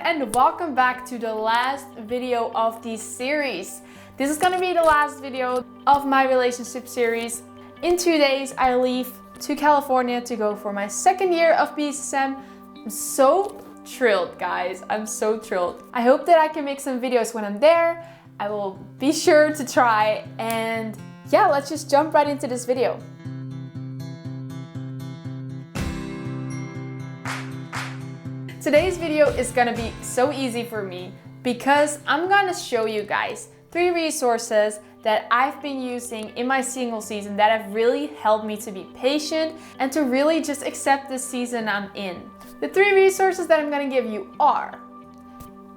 and welcome back to the last video of this series. This is gonna be the last video of my relationship series. In 2 days, I leave to California to go for my second year of BSSM. I'm so thrilled, guys. I'm so thrilled. I hope that I can make some videos when I'm there. I will be sure to try, and yeah, let's just jump right into this video. Today's video is gonna be so easy for me because I'm gonna show you guys 3 resources that I've been using in my single season that have really helped me to be patient and to really just accept the season I'm in. The 3 resources that I'm gonna give you are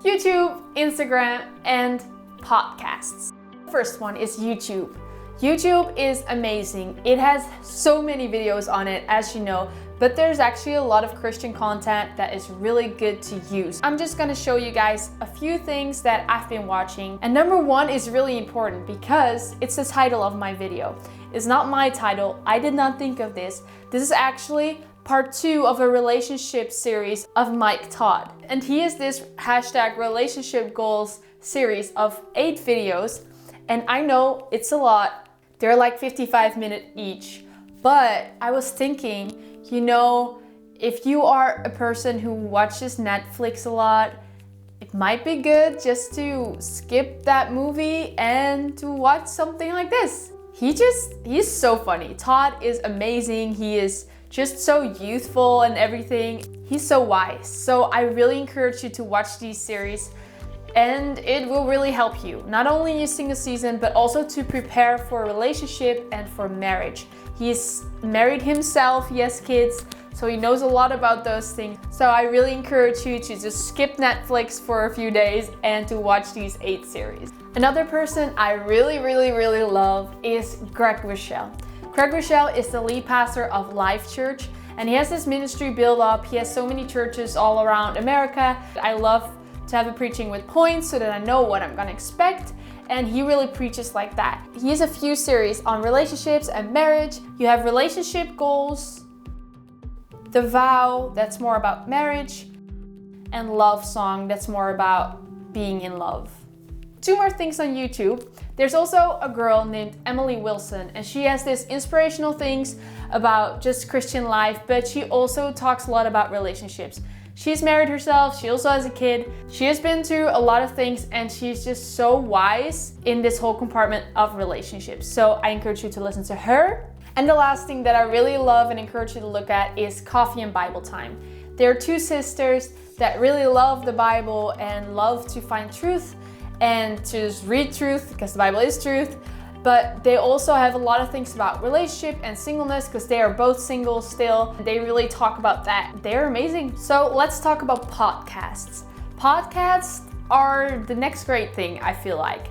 YouTube, Instagram, and podcasts. The first one is YouTube. YouTube is amazing. It has so many videos on it, as you know, but there's actually a lot of Christian content that is really good to use. I'm just gonna show you guys a few things that I've been watching. And number 1 is really important because it's the title of my video. It's not my title. I did not think of this. This is actually part 2 of a relationship series of Todd. And he has this #Relationshipgoals series of 8 videos. And I know it's a lot. They're like 55-minute each. But I was thinking, you know, if you are a person who watches Netflix a lot, it might be good just to skip that movie and to watch something like this. He's so funny. Todd is amazing. He is just so youthful and everything. He's so wise. So I really encourage you to watch these series, and it will really help you, not only in your single season, but also to prepare for a relationship and for marriage. He's married himself, he has kids, so he knows a lot about those things. So I really encourage you to just skip Netflix for a few days and to watch these 8 series. Another person I really love is Groeschell. Groeschell is the lead pastor of Life Church, and he has this ministry built up. He has so many churches all around America. I love to have a preaching with points so that I know what I'm gonna expect, and he really preaches like that. He has a few series on relationships and marriage. You have Relationship Goals, The Vow, that's more about marriage, and Love Song, that's more about being in love. 2 more things on YouTube. There's also a girl named Emily Wilson, and she has this inspirational things about just Christian life, but she also talks a lot about relationships. She's married herself, she also has a kid. She has been through a lot of things, and she's just so wise in this whole compartment of relationships. So I encourage you to listen to her. And the last thing that I really love and encourage you to look at is Coffee and Bible Time. They're 2 sisters that really love the Bible and love to find truth and to just read truth, because the Bible is truth. But they also have a lot of things about relationship and singleness because they are both single still. They really talk about that. They're amazing. So let's talk about podcasts. Podcasts are the next great thing, I feel like.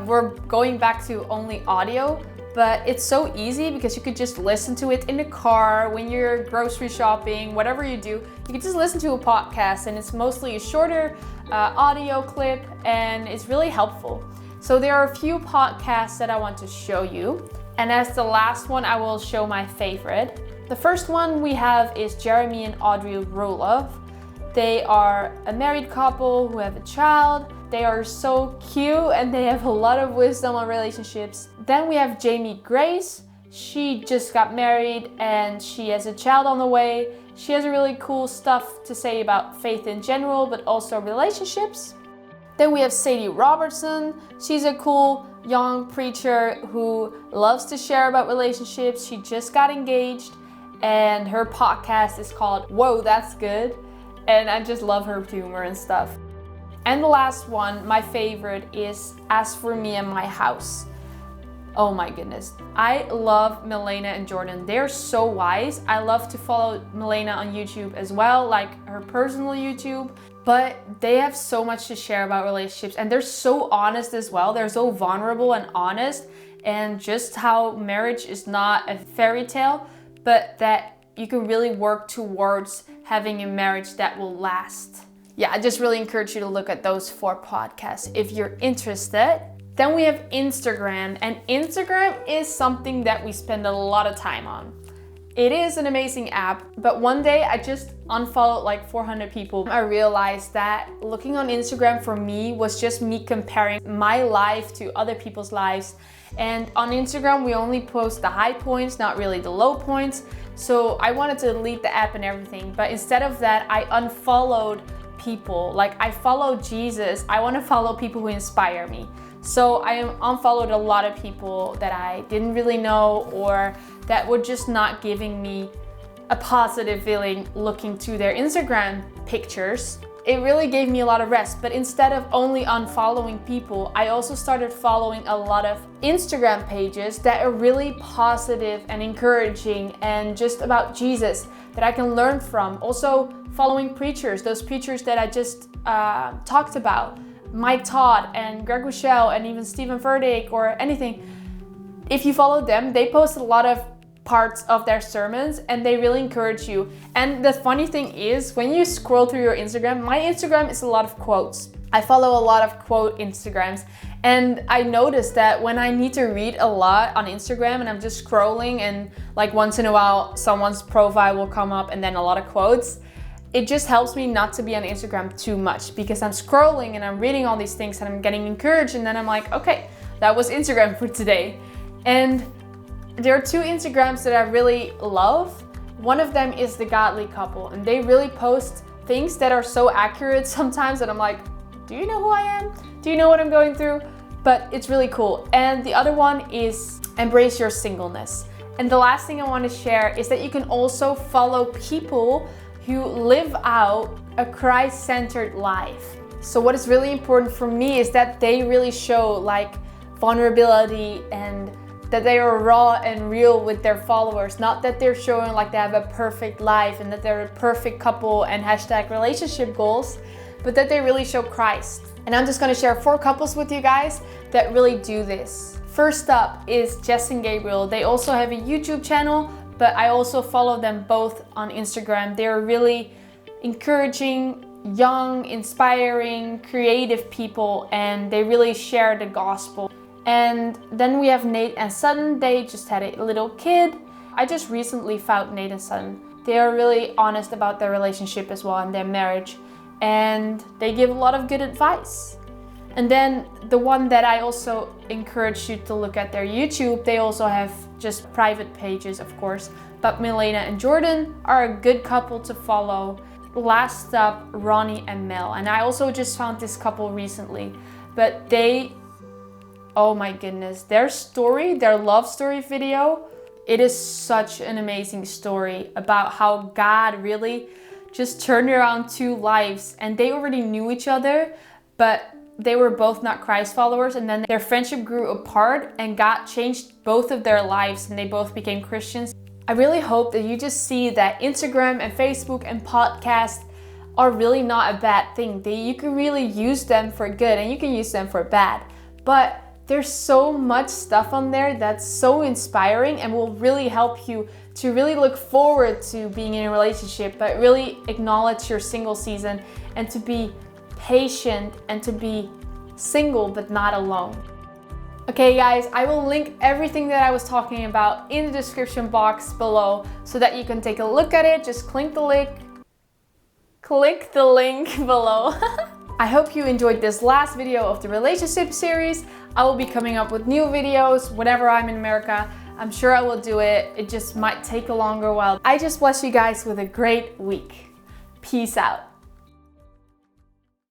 We're going back to only audio, but it's so easy because you could just listen to it in the car, when you're grocery shopping, whatever you do. You can just listen to a podcast, and it's mostly a shorter audio clip, and it's really helpful. So there are a few podcasts that I want to show you. And as the last one, I will show my favorite. The first one we have is Jeremy and Audrey Roloff. They are a married couple who have a child. They are so cute and they have a lot of wisdom on relationships. Then we have Jamie Grace. She just got married and she has a child on the way. She has really cool stuff to say about faith in general, but also relationships. Then we have Sadie Robertson. She's a cool young preacher who loves to share about relationships. She just got engaged and her podcast is called Whoa, That's Good. And I just love her humor and stuff. And the last one, my favorite, is As For Me and My House. Oh my goodness. I love Milena and Jordan. They're so wise. I love to follow Milena on YouTube as well, like her personal YouTube. But they have so much to share about relationships, and they're so honest as well. They're so vulnerable and honest, and just how marriage is not a fairy tale, but that you can really work towards having a marriage that will last. Yeah, I just really encourage you to look at those 4 podcasts if you're interested. Then we have Instagram, and Instagram is something that we spend a lot of time on. It is an amazing app, but one day I just unfollowed like 400 people. I realized that looking on Instagram for me was just me comparing my life to other people's lives. And on Instagram, we only post the high points, not really the low points. So I wanted to delete the app and everything. But instead of that, I unfollowed people. Like, I follow Jesus. I want to follow people who inspire me. So I unfollowed a lot of people that I didn't really know, or that were just not giving me a positive feeling looking to their Instagram pictures. It really gave me a lot of rest. But instead of only unfollowing people, I also started following a lot of Instagram pages that are really positive and encouraging and just about Jesus that I can learn from. Also following preachers, those preachers that I just talked about, Todd and Groeschell and even Stephen Furtick or anything. If you follow them, they post a lot of parts of their sermons and they really encourage you. And the funny thing is, when you scroll through your Instagram, my Instagram is a lot of quotes. I follow a lot of quote Instagrams, and I noticed that when I need to read a lot on Instagram and I'm just scrolling and like once in a while someone's profile will come up and then a lot of quotes, it just helps me not to be on Instagram too much, because I'm scrolling and I'm reading all these things and I'm getting encouraged, and then I'm like, okay, that was Instagram for today. And there are two Instagrams that I really love. One of them is the Godly Couple, and they really post things that are so accurate sometimes that I'm like, do you know who I am? Do you know what I'm going through? But it's really cool. And the other one is Embrace Your Singleness. And the last thing I want to share is that you can also follow people who live out a Christ-centered life. So what is really important for me is that they really show like vulnerability, and that they are raw and real with their followers. Not that they're showing like they have a perfect life and that they're a perfect couple and hashtag relationship goals, but that they really show Christ. And I'm just gonna share 4 couples with you guys that really do this. First up is Jess and Gabriel. They also have a YouTube channel, but I also follow them both on Instagram. They're really encouraging, young, inspiring, creative people, and they really share the gospel. And then we have Nate and Sutton. They just had a little kid. I just recently found Nate and Sutton. They are really honest about their relationship as well and their marriage, and they give a lot of good advice. And then the one that I also encourage you to look at their YouTube, they also have just private pages, of course, but Milena and Jordan are a good couple to follow. Last up, Ronnie and Mel. And I also just found this couple recently, but oh my goodness, their story, their love story video, it is such an amazing story about how God really just turned around 2 lives, and they already knew each other, but they were both not Christ followers, and then their friendship grew apart and God changed both of their lives and they both became Christians. I really hope that you just see that Instagram and Facebook and podcasts are really not a bad thing. You can really use them for good and you can use them for bad, but there's so much stuff on there that's so inspiring and will really help you to really look forward to being in a relationship, but really acknowledge your single season and to be patient and to be single but not alone. Okay guys, I will link everything that I was talking about in the description box below so that you can take a look at it. Just click the link below. I hope you enjoyed this last video of the relationship series. I will be coming up with new videos whenever I'm in America. I'm sure I will do it. It just might take a longer while. I just bless you guys with a great week. Peace out.